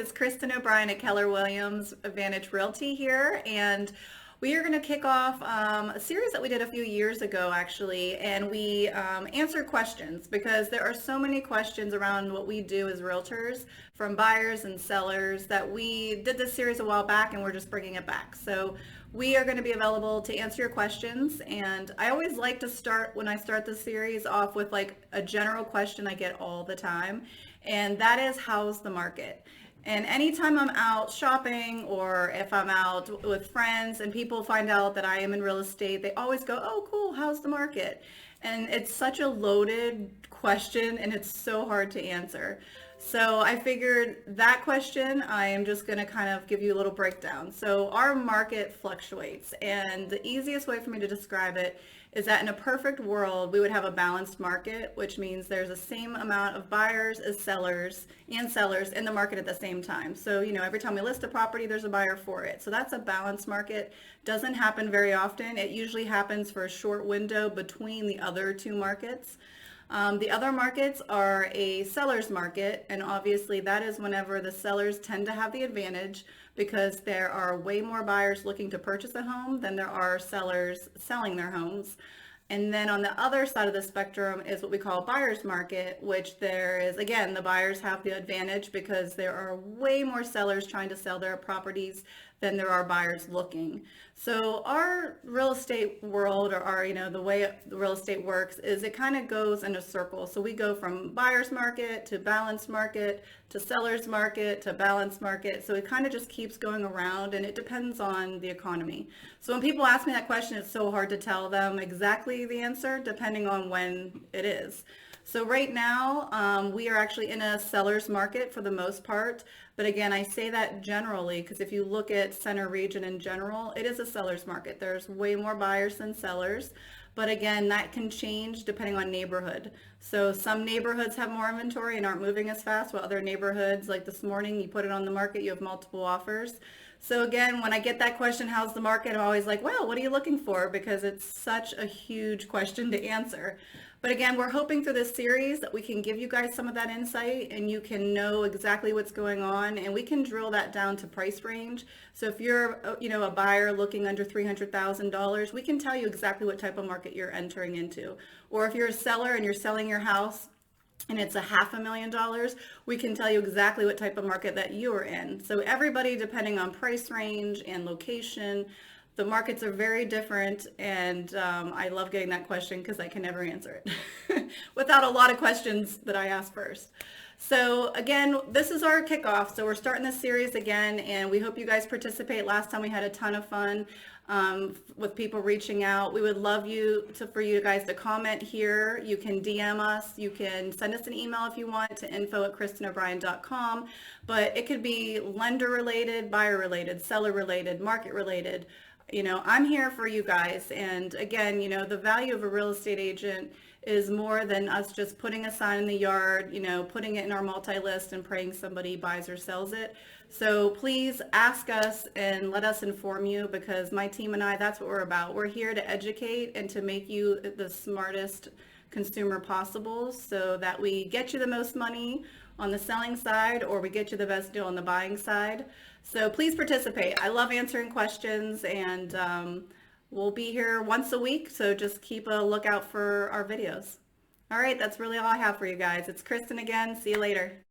it's Kristin O'Brien at Keller Williams Advantage Realty here, and we are going to kick off a series that we did a few years ago, actually, and we answer questions because there are so many questions around what we do as realtors from buyers and sellers that we did this series a while back, and we're just bringing it back. So we are going to be available to answer your questions, and I always like to start when I start the series off with like a general question I get all the time, and that is, how's the market? And anytime I'm out shopping or if I'm out with friends and people find out that I am in real estate, they always go, oh, cool, how's the market? And it's such a loaded question and it's so hard to answer. So I figured that question, I am just going to kind of give you a little breakdown. So our market fluctuates, and the easiest way for me to describe it is that in a perfect world, we would have a balanced market, which means there's the same amount of buyers as sellers in the market at the same time. So, every time we list a property, there's a buyer for it. So that's a balanced market. Doesn't happen very often. It usually happens for a short window between the other two markets. The other markets are a seller's market, and obviously that is whenever the sellers tend to have the advantage because there are way more buyers looking to purchase a home than there are sellers selling their homes. And then on the other side of the spectrum is what we call buyer's market, which there is, again, the buyers have the advantage because there are way more sellers trying to sell their properties than there are buyers looking. So our real estate world, or our, the way the real estate works is it kind of goes in a circle. So we go from buyer's market to balanced market to seller's market to balanced market. So it kind of just keeps going around, and it depends on the economy. So when people ask me that question, it's so hard to tell them exactly the answer depending on when it is. So right now, we are actually in a seller's market for the most part. But again, I say that generally because if you look at Center Region in general, it is a seller's market. There's way more buyers than sellers. But again, that can change depending on neighborhood. So some neighborhoods have more inventory and aren't moving as fast, while other neighborhoods, like this morning, you put it on the market, you have multiple offers. So again, when I get that question, how's the market? I'm always like, well, what are you looking for? Because it's such a huge question to answer. But again, we're hoping through this series that we can give you guys some of that insight and you can know exactly what's going on, and we can drill that down to price range. So if you're, a buyer looking under $300,000, we can tell you exactly what type of market you're entering into. Or if you're a seller and you're selling your house and it's $500,000, we can tell you exactly what type of market that you are in. So everybody, depending on price range and location, the markets are very different, and I love getting that question because I can never answer it without a lot of questions that I ask first. So again, this is our kickoff. So we're starting this series again, and we hope you guys participate. Last time we had a ton of fun with people reaching out. We would love for you guys to comment here. You can DM us. You can send us an email if you want to info@kristinobrien.com. But it could be lender related, buyer related, seller related, market related. I'm here for you guys. And again, the value of a real estate agent is more than us just putting a sign in the yard, putting it in our multi-list and praying somebody buys or sells it. So please ask us and let us inform you, because my team and I, that's what we're about. We're here to educate and to make you the smartest consumer possible so that we get you the most money on the selling side, or we get you the best deal on the buying side. So please participate. I love answering questions, and we'll be here once a week. So just keep a lookout for our videos. All right, that's really all I have for you guys. It's Kristin again. See you later.